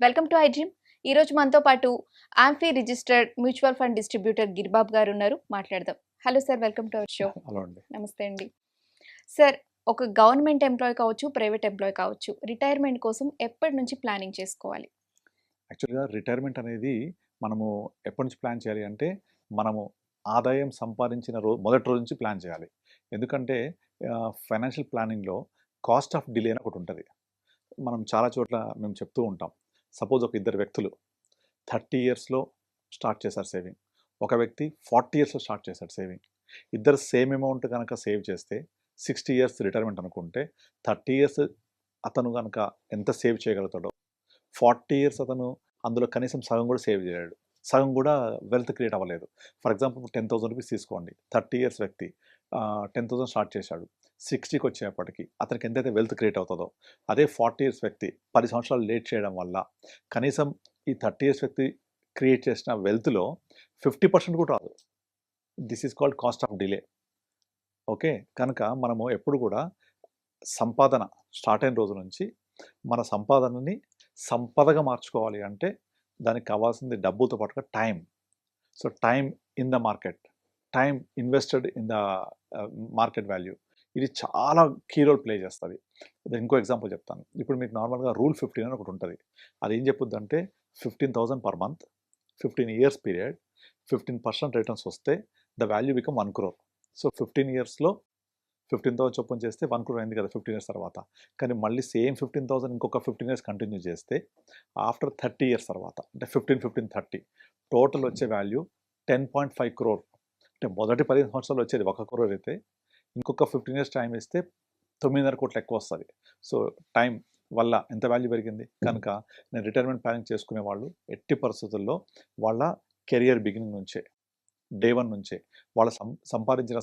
Welcome to iDream. ఈరోజు మనతో పాటు amphi registered mutual fund distributor Giribabu గారు ఉన్నారు. మాట్లాడదాం. Hello sir, welcome to our show. Hello అండి. నమస్తే అండి. సార్, ఒక గవర్నమెంట్ ఎంప్లాయీ కావచ్చు, ప్రైవేట్ ఎంప్లాయీ కావచ్చు, రిటైర్మెంట్ కోసం ఎప్పటి నుంచి ప్లానింగ్ చేసుకోవాలి? యాక్చువల్గా రిటైర్మెంట్ అనేది మనము ఎప్పటి నుంచి ప్లాన్ చేయాలి అంటే, మనము ఆదాయం సంపాదించిన మొదటి రోజు నుంచి ప్లాన్ చేయాలి. ఎందుకంటే ఫైనాన్షియల్ ప్లానింగ్లో కాస్ట్ ఆఫ్ డిలే అని ఒకటి ఉంటుంది. మనం చాలా చోట్ల మేము చెప్తూ ఉంటాం. సపోజ్ ఒక ఇద్దరు వ్యక్తులు 30 ఇయర్స్లో స్టార్ట్ చేశారు సేవింగ్, ఒక వ్యక్తి 40 ఇయర్స్లో స్టార్ట్ చేశాడు సేవింగ్. ఇద్దరు సేమ్ అమౌంట్ కనుక సేవ్ చేస్తే 60 ఇయర్స్ రిటైర్మెంట్ అనుకుంటే 30 ఇయర్స్ అతను కనుక ఎంత సేవ్ చేయగలుగుతాడో, 40 ఇయర్స్ అతను అందులో కనీసం సగం కూడా సేవ్ చేయలేడు, సగం కూడా వెల్త్ క్రియేట్ అవ్వలేదు. ఫర్ ఎగ్జాంపుల్ 10,000 రూపీస్ తీసుకోండి. 30 ఇయర్స్ వ్యక్తి 10,000 స్టార్ట్ చేశాడు. 60కి వచ్చేప్పటికి అతనికి ఎంతైతే వెల్త్ క్రియేట్ అవుతుందో, అదే 40 ఇయర్స్ వ్యక్తి 10 సంవత్సరాలు లేట్ చేయడం వల్ల కనీసం ఈ 30 ఇయర్స్ వ్యక్తి క్రియేట్ చేసిన వెల్త్లో 50% కూడా రాదు. This is called cost of delay. Okay, కనుక మనము ఎప్పుడు కూడా సంపాదన స్టార్ట్ అయిన రోజు నుంచి మన సంపాదనని సంపదగా మార్చుకోవాలి అంటే దానికి కావాల్సింది డబ్బుతో పాటుగా time. So time in the market, time invested in the market value, ఇది చాలా కీ రోల్ ప్లే చేస్తుంది. ఇంకో ఎగ్జాంపుల్ చెప్తాను. ఇప్పుడు మీకు నార్మల్గా రూల్ 15 అని ఒకటి ఉంటుంది. అది ఏం చెప్పుద్ది అంటే 15,000 per month, 15 years period, 15% returns వస్తే the value become 1 crore. So 15 ఇయర్స్లో 15,000 చొప్పున చేస్తే 1 crore అయింది కదా 15 ఇయర్స్ తర్వాత. కానీ మళ్ళీ సేమ్ 15,000 ఇంకొక 15 ఇయర్స్ కంటిన్యూ చేస్తే ఆఫ్టర్ 30 ఇయర్స్ తర్వాత అంటే 15, 30 టోటల్ వచ్చే వాల్యూ 10.5 crore. అంటే మొదటి 15 సంవత్సరాలు వచ్చేది 1 crore అయితే ఇంకొక 15 ఇయర్స్ టైం ఇస్తే 9.5 కోట్లు ఎక్కువ వస్తుంది. సో టైం వల్ల ఎంత వాల్యూ పెరిగింది. కనుక నేను రిటైర్మెంట్ ప్లానింగ్ చేసుకునే వాళ్ళు ఎట్టి పరిస్థితుల్లో వాళ్ళ కెరియర్ బిగినింగ్ నుంచే, డే 1 నుంచే వాళ్ళ సంపాదించిన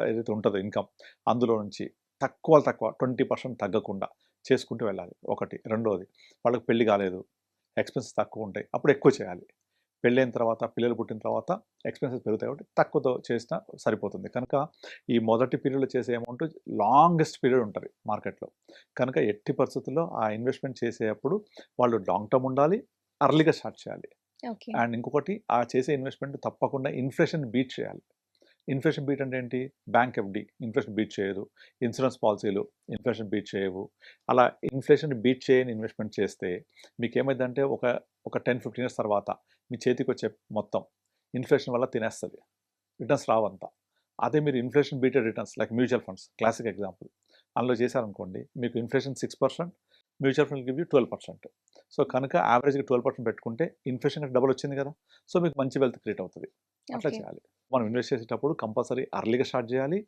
ఏదైతే ఉంటుందో ఇన్కమ్, అందులో నుంచి తక్కువ 20% తగ్గకుండా చేసుకుంటూ వెళ్ళాలి. ఒకటి. రెండోది, వాళ్ళకి పెళ్లి కాలేదు, ఎక్స్పెన్సెస్ తక్కువ ఉంటాయి, అప్పుడు ఎక్కువ చేయాలి. పెళ్ళైన తర్వాత, పిల్లలు పుట్టిన తర్వాత ఎక్స్పెన్సెస్ పెరుగుతాయి కాబట్టి తక్కువతో చేసినా సరిపోతుంది. కనుక ఈ మొదటి పీరియడ్లో చేసే అమౌంట్ లాంగెస్ట్ పీరియడ్ ఉంటుంది మార్కెట్లో. కనుక ఎట్టి పరిస్థితుల్లో ఆ ఇన్వెస్ట్మెంట్ చేసేటప్పుడు వాళ్ళు లాంగ్ టర్మ్ ఉండాలి, అర్లీగా స్టార్ట్ చేయాలి. అండ్ ఇంకొకటి, ఆ చేసే ఇన్వెస్ట్మెంట్ తప్పకుండా ఇన్ఫ్లేషన్ బీట్ చేయాలి. ఇన్ఫ్లేషన్ బీట్ అంటే ఏంటి? బ్యాంక్ ఎఫ్డి ఇన్ఫ్లేషన్ బీట్ చేయదు, ఇన్సూరెన్స్ పాలసీలు ఇన్ఫ్లేషన్ బీట్ చేయవు. అలా ఇన్ఫ్లేషన్ బీట్ చేయని ఇన్వెస్ట్మెంట్ చేస్తే మీకు ఏమైందంటే ఒక 10-15 ఇయర్స్ తర్వాత మీ చేతికి వచ్చే మొత్తం ఇన్ఫ్లేషన్ వల్ల తినేస్తుంది, రిటర్న్స్ రావంతా. అదే మీరు inflation beated returns like mutual funds classic example, అందులో చేశారనుకోండి, మీకు inflation 6%, mutual fund give you 12%. So కనుక యావరేజ్గా 12% పెట్టుకుంటే ఇన్ఫ్లేషన్ డబుల్ వచ్చింది కదా. సో మీకు మంచి వెల్త్ క్రియేట్ అవుతుంది. అట్లా చేయాలి. మనం ఇన్వెస్ట్ చేసేటప్పుడు కంపల్సరీ అర్లీగా స్టార్ట్ చేయాలి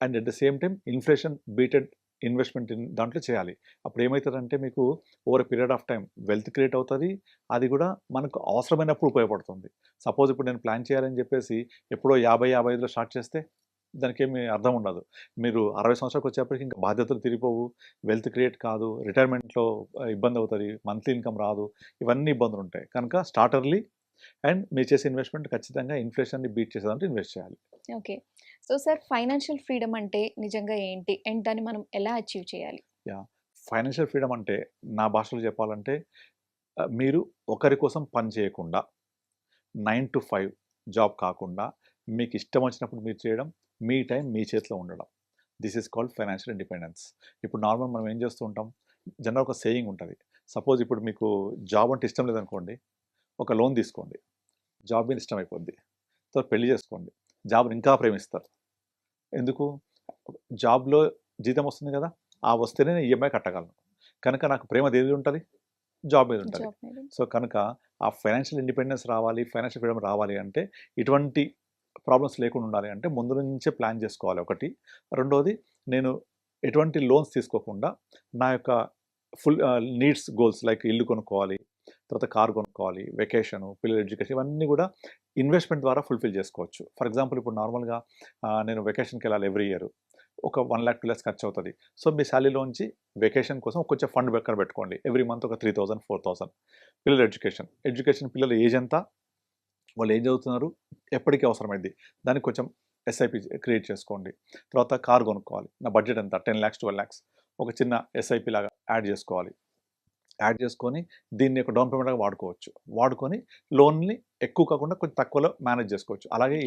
and at the same time inflation beated investment దాంట్లో చేయాలి. అప్పుడు ఏమవుతుందంటే మీకు over a period of time wealth create అవుతుంది. అది కూడా మనకు అవసరమైనప్పుడు ఉపయోగపడుతుంది. సపోజ్ ఇప్పుడు నేను ప్లాన్ చేయాలని చెప్పేసి ఎప్పుడో 50-55లో స్టార్ట్ చేస్తే దానికి ఏమి అర్థం ఉండదు. మీరు 60 సంవత్సరాలకు వచ్చేప్పటికి ఇంకా బాధ్యతలు తిరిగిపోవు, వెల్త్ క్రియేట్ కాదు, రిటైర్మెంట్లో ఇబ్బంది అవుతుంది, మంత్లీ ఇన్కమ్ రాదు, ఇవన్నీ ఇబ్బందులు ఉంటాయి. కనుక స్టార్ట్ ఎర్లీ అండ్ మీరు చేసే ఇన్వెస్ట్మెంట్ ఖచ్చితంగా ఇన్ఫ్లేషన్ని బీట్ చేసేదంటే ఇన్వెస్ట్ చేయాలి. Okay. So sir, financial freedom అంటే నిజంగా ఏంటి అండ్ దాన్ని మనం ఎలా అచీవ్ చేయాలి? ఫైనాన్షియల్ ఫ్రీడమ్ అంటే నా భాషలో చెప్పాలంటే మీరు ఒకరి కోసం పని చేయకుండా 9 to 5 జాబ్ కాకుండా మీకు ఇష్టం వచ్చినప్పుడు మీరు చేయడం, మీ టైం మీ చేతిలో ఉండడం. This is called financial independence. ఇప్పుడు నార్మల్ మనం ఏం చేస్తూ ఉంటాం, జనరల్ ఒక సేయింగ్ ఉంటుంది. సపోజ్ ఇప్పుడు మీకు జాబ్ అంటే ఇష్టం లేదనుకోండి, ఒక లోన్ తీసుకోండి, జాబ్ మీద ఇష్టం అయిపోద్ది. సో పెళ్లి చేసుకోండి, జాబ్ని ఇంకా ప్రేమిస్తారు. ఎందుకు? జాబ్లో జీతం వస్తుంది కదా, ఆ వస్తేనే నేను ఈఎంఐ కట్టగలను. కనుక నాకు ప్రేమ దేని ఉంటుంది? జాబ్ మీద ఉంటుంది. సో కనుక ఆ ఫైనాన్షియల్ ఇండిపెండెన్స్ రావాలి, ఫైనాన్షియల్ ఫ్రీడమ్ రావాలి అంటే ఇటువంటి ప్రాబ్లమ్స్ లేకుండా ఉండాలి అంటే ముందు నుంచే ప్లాన్ చేసుకోవాలి ఒకటి. రెండోది, నేను ఎటువంటి లోన్స్ తీసుకోకుండా నా యొక్క ఫుల్ నీడ్స్ గోల్స్ లైక్ ఇల్లు కొనుక్కోవాలి, తర్వాత కార్ కొనుక్కోవాలి, వెకేషను, పిల్లల ఎడ్యుకేషన్, ఇవన్నీ కూడా ఇన్వెస్ట్మెంట్ ద్వారా ఫుల్ఫిల్ చేసుకోవచ్చు. ఫర్ ఎగ్జాంపుల్ ఇప్పుడు నార్మల్గా నేను వెకేషన్కి వెళ్ళాలి ఎవ్రీ ఇయర్, ఒక 1 lakh 2 lakhs ఖర్చు అవుతుంది. సో మీ శాలరీలోంచి వెకేషన్ కోసం కొంచెం ఫండ్ ఎక్కడ పెట్టుకోండి. ఎవ్రీ మంత్ ఒక 3,000 4,000. పిల్లల ఎడ్యుకేషన్ పిల్లల ఏజ్ ఎంత, వాళ్ళు ఏం చదువుతున్నారు, ఎప్పటికీ అవసరమైంది, దానికి కొంచెం ఎస్ఐపి క్రియేట్ చేసుకోండి. తర్వాత కార్ కొనుక్కోవాలి. నా బడ్జెట్ ఎంత 10 lakhs 12 lakhs ఒక చిన్న ఎస్ఐపి లాగా యాడ్ చేసుకోవాలి. యాడ్ చేసుకొని దీన్ని ఒక డౌన్ పేమెంట్గా వాడుకొని లోన్ని ఎక్కువ కాకుండా కొంచెం తక్కువలో మేనేజ్ చేసుకోవచ్చు. అలాగే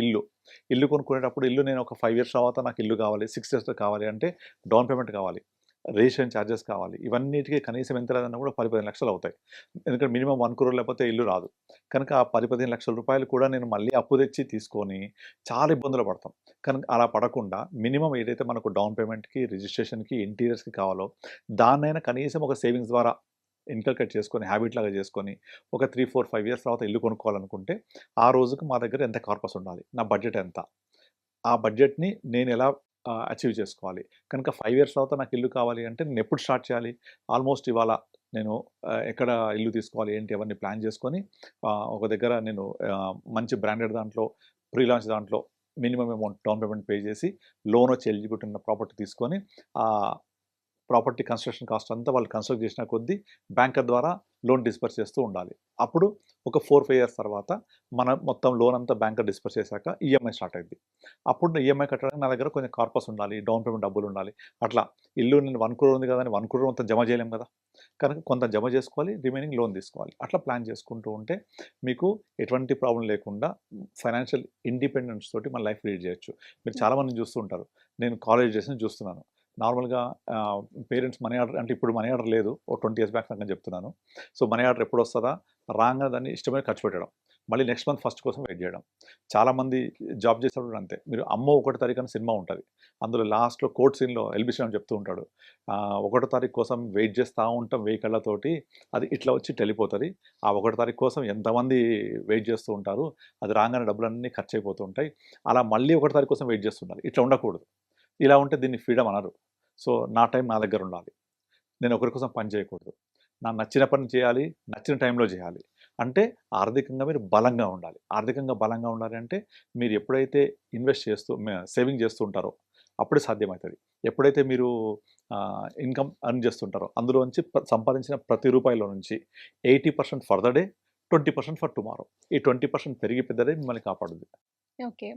ఇల్లు కొనుక్కునేటప్పుడు నేను ఒక 5 years తర్వాత నాకు ఇల్లు కావాలి, 6 years కావాలి అంటే డౌన్ పేమెంట్ కావాలి, రిజిస్ట్రేషన్ ఛార్జెస్ కావాలి. ఇవన్నిటికీ కనీసం ఎంత లేదన్నా కూడా 10-15 లక్షలు అవుతాయి. ఎందుకంటే మినిమం 1 crore లేకపోతే ఇల్లు రాదు. కనుక ఆ 10-15 లక్షల రూపాయలు కూడా నేను మళ్ళీ అప్పు తెచ్చి తీసుకొని చాలా ఇబ్బందులు పడతాం. కనుక అలా పడకుండా మినిమం ఏదైతే మనకు డౌన్ పేమెంట్కి, రిజిస్ట్రేషన్కి, ఇంటీరియర్స్కి కావాలో దాన్నైనా కనీసం ఒక సేవింగ్స్ ద్వారా ఇన్కల్కేట్ చేసుకొని, హ్యాబిట్ లాగా చేసుకొని ఒక 3-4-5 years తర్వాత ఇల్లు కొనుక్కోవాలనుకుంటే ఆ రోజుకు మా దగ్గర ఎంత కార్పస్ ఉండాలి, నా బడ్జెట్ ఎంత, ఆ బడ్జెట్ని నేను ఎలా అచీవ్ చేసుకోవాలి. కనుక 5 years తర్వాత నాకు ఇల్లు కావాలి అంటే నేను ఎప్పుడు స్టార్ట్ చేయాలి? ఆల్మోస్ట్ ఇవాళ నేను ఎక్కడ ఇల్లు తీసుకోవాలి ఏంటి అవన్నీ ప్లాన్ చేసుకొని ఒక దగ్గర నేను మంచి బ్రాండెడ్ దాంట్లో ప్రీ లాంచ్ దాంట్లో minimum amount down payment pay చేసి లోన్ వచ్చి ఎలిజిబిలిటీ ఉన్న ప్రాపర్టీ తీసుకొని ప్రాపర్టీ కన్స్ట్రక్షన్ కాస్ట్ అంతా వాళ్ళు కన్స్ట్రక్ట్ చేసిన కొద్దీ బ్యాంకర్ ద్వారా లోన్ డిస్పర్స్ చేస్తూ ఉండాలి. అప్పుడు ఒక 4-5 years తర్వాత మన మొత్తం లోన్ అంతా బ్యాంకర్ డిస్పర్స్ చేశాక ఈఎంఐ స్టార్ట్ అయింది. అప్పుడు ఈఎంఐ కట్టడానికి నా దగ్గర కొంచెం కార్పస్ ఉండాలి, డౌన్ పేమెంట్ డబ్బులు ఉండాలి. అట్లా ఇల్లు నేను 1 crore ఉంది కదా అని 1 crore మొత్తం జమ చేయలేం కదా. కనుక కొంత జమ చేసుకోవాలి, రిమైనింగ్ లోన్ తీసుకోవాలి. అట్లా ప్లాన్ చేసుకుంటూ ఉంటే మీకు ఎటువంటి ప్రాబ్లం లేకుండా ఫైనాన్షియల్ ఇండిపెండెన్స్ తోటి మన లైఫ్ లీడ్ చేయొచ్చు. మీరు చాలామంది చూస్తుంటారు, నేను కాలేజ్ చేసి చూస్తున్నాను. నార్మల్గా పేరెంట్స్ మనీ ఆర్డర్ అంటే ఇప్పుడు మనీ ఆర్డర్ లేదు, ఓ 20 years బ్యాక్ సంగతి చెప్తున్నాను. సో మనీ ఆర్డర్ ఎప్పుడు వస్తుందా రాగా దాన్ని ఇష్టమైన ఖర్చు పెట్టడం, మళ్ళీ నెక్స్ట్ మంత్ ఫస్ట్ కోసం వెయిట్ చేయడం. చాలామంది జాబ్ చేసేటప్పుడు అంతే. మీరు అమ్మో 1వ తారీఖు అని సినిమా ఉంటుంది, అందులో లాస్ట్లో కోర్ట్ సీన్లో ఎల్బీ శ్రీరామ్ చెప్తూ ఉంటాడు, 1వ తారీఖు కోసం వెయిట్ చేస్తూ ఉంటాం 1000 కళ్ళతోటి, అది ఇట్లా వచ్చి వెళ్ళిపోతుంది. ఆ 1వ తారీఖు కోసం ఎంతమంది వెయిట్ చేస్తూ ఉంటారు, అది రాగానే డబ్బులన్నీ ఖర్చు అయిపోతూ ఉంటాయి. అలా మళ్ళీ 1వ తారీఖు కోసం వెయిట్ చేస్తుండాలి. ఇట్లా ఉండకూడదు. ఇలా ఉంటే దీన్ని ఫ్రీడమ్ అనరు. సో నా టైం నా దగ్గర ఉండాలి, నేను ఒకరి కోసం పని చేయకూడదు, నాకు నచ్చిన పని చేయాలి, నచ్చిన టైంలో చేయాలి. అంటే ఆర్థికంగా మీరు బలంగా ఉండాలి. ఆర్థికంగా బలంగా ఉండాలి అంటే మీరు ఎప్పుడైతే ఇన్వెస్ట్ చేస్తూ సేవింగ్ చేస్తూ ఉంటారో అప్పుడే సాధ్యమవుతుంది. ఎప్పుడైతే మీరు ఇన్కమ్ అర్న్ చేస్తుంటారో అందులోంచి సంపాదించిన ప్రతి రూపాయిలో నుంచి 80% for the day, 20% for tomorrow. ఈ 20% పెరిగి పెద్దదే మిమ్మల్ని కాపాడుద్ది. Okay.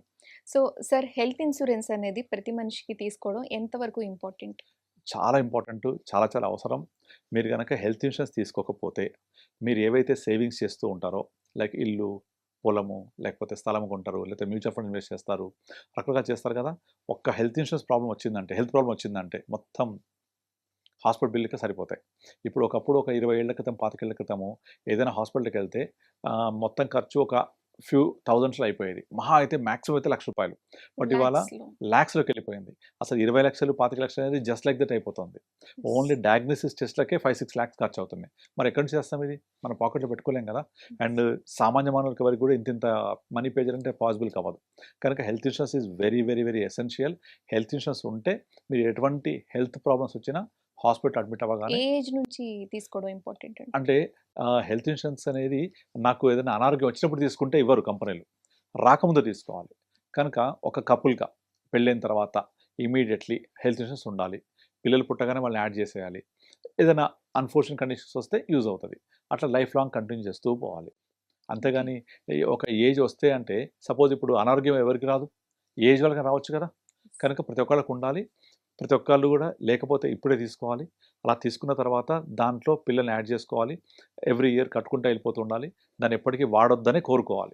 So sir, health insurance అనేది ప్రతి మనిషికి తీసుకోవడం ఎంతవరకు ఇంపార్టెంట్? చాలా ఇంపార్టెంట్, చాలా చాలా అవసరం. మీరు కనుక హెల్త్ ఇన్సూరెన్స్ తీసుకోకపోతే మీరు ఏవైతే సేవింగ్స్ చేస్తూ ఉంటారో, లైక్ ఇల్లు, పొలము, లేకపోతే స్థలం కొంటారు, లేకపోతే మ్యూచువల్ ఫండ్ ఇన్వెస్ట్ చేస్తారు, రకరకాలు చేస్తారు కదా. ఒక్క హెల్త్ ఇన్సూరెన్స్ హెల్త్ ప్రాబ్లం వచ్చిందంటే మొత్తం హాస్పిటల్ బిల్లుకే సరిపోతాయి. ఇప్పుడు ఒకప్పుడు ఒక 20 ఏళ్ల క్రితం 25 ఏళ్ల క్రితము ఏదైనా హాస్పిటల్కి వెళ్తే మొత్తం ఖర్చు ఒక ఫ్యూ థౌజండ్స్లో అయిపోయేది. మహా అయితే మ్యాక్సిమం అయితే ₹1,00,000. బట్ ఇవాళ ల్యాక్స్లోకి వెళ్ళిపోయింది. అసలు 20 లక్షలు 25 లక్షలు అనేది జస్ట్ లైక్ దట్ అయిపోతుంది. ఓన్లీ డయాగ్నోసిస్ టెస్ట్లకే 5-6 lakhs ఖర్చు అవుతుంది. మరి ఎక్కడి నుంచి చేస్తాం? ఇది మన పాకెట్లో పెట్టుకోలేం కదా. అండ్ సామాన్య మానవులకి వరకు కూడా ఇంత మనీ పే చేయాలంటే పాసిబుల్ కావదు. కనుక health insurance is very very very essential. Health insurance ఉంటే మీరు ఎటువంటి హెల్త్ ప్రాబ్లమ్స్ వచ్చినా హాస్పిటల్ అడ్మిట్ అవ్వగానే ఏజ్ నుంచి తీసుకోవడం ఇంపార్టెంట్ అంటే హెల్త్ ఇన్సూరెన్స్ అనేది నాకు ఏదైనా అనారోగ్యం వచ్చినప్పుడు తీసుకుంటే ఇవ్వరు కంపెనీలు, రాకముందు తీసుకోవాలి. కనుక ఒక కపుల్గా పెళ్ళైన తర్వాత ఇమీడియట్లీ హెల్త్ ఇన్సూరెన్స్ ఉండాలి. పిల్లలు పుట్టగానే వాళ్ళని యాడ్ చేసేయాలి. ఏదైనా అన్ఫార్చునేట్ కండిషన్స్ వస్తే యూజ్ అవుతుంది. అట్లా లైఫ్ లాంగ్ కంటిన్యూ చేస్తూ పోవాలి. అంతేగాని ఒక ఏజ్ వస్తే అంటే సపోజ్ ఇప్పుడు అనారోగ్యం ఎవరికి రాదు, ఏజ్ వాళ్ళకి రావచ్చు కదా. కనుక ప్రతి ఒక్కళ్ళకు ఉండాలి. ప్రతి ఒక్కళ్ళు కూడా లేకపోతే ఇప్పుడే తీసుకోవాలి. అలా తీసుకున్న తర్వాత దాంట్లో పిల్లల్ని యాడ్ చేసుకోవాలి. ఎవ్రీ ఇయర్ కట్టుకుంటూ వెళ్ళిపోతూ ఉండాలి. దాన్ని ఎప్పటికీ వాడొద్దనే కోరుకోవాలి.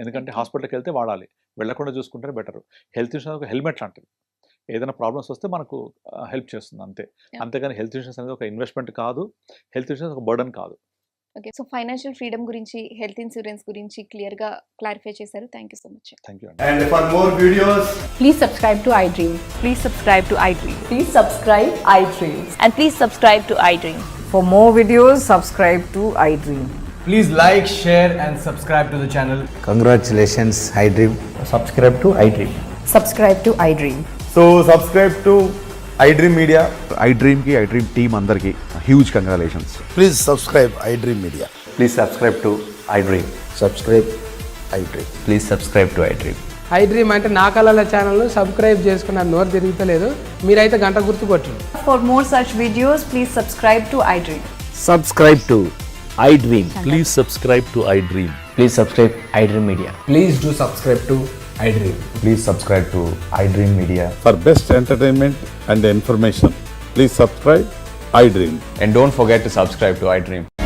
ఎందుకంటే హాస్పిటల్కి వెళ్తే వాడాలి, వెళ్ళకుండా చూసుకుంటే బెటరు. హెల్త్ ఇన్సూరెన్స్ ఒక హెల్మెట్ లాంటిది. ఏదైనా ప్రాబ్లమ్స్ వస్తే మనకు హెల్ప్ చేస్తుంది అంతే. అంతేగాని హెల్త్ ఇన్సూరెన్స్ అనేది ఒక ఇన్వెస్ట్మెంట్ కాదు, హెల్త్ ఇన్సూరెన్స్ ఒక బర్డన్ కాదు. ఓకే. సో ఫైనాన్షియల్ ఫ్రీడమ్ గురించి, హెల్త్ ఇన్సూరెన్స్ గురించి క్లియర్గా క్లారిఫై చేశారు. Thank you so much. Thank you అండి. And for more videos, Please subscribe to iDream. Please subscribe to iDream. Please subscribe iDream. And please subscribe to iDream. For more videos, subscribe to iDream. please like, share and subscribe to the channel. Congratulations, iDream. Subscribe to iDream. Subscribe to iDream. So subscribe to iDream Media. iDream team అందరికి huge congratulations. Please subscribe iDream Media. Please subscribe to iDream. Subscribe iDream. Please subscribe to iDream. iDream అంటే నా కళల ఛానల్ను subscribe చేసుకున్న నోరు తిరుగుతలేదు, మీరైతే గంట గుర్తు కొట్టండి. For more such videos, please subscribe to iDream. Subscribe to iDream. Please subscribe to iDream. Please subscribe iDream Media. Please do subscribe to iDream. Please subscribe to iDream Media. For best entertainment and information, please subscribe iDream. And don't forget to subscribe to iDream.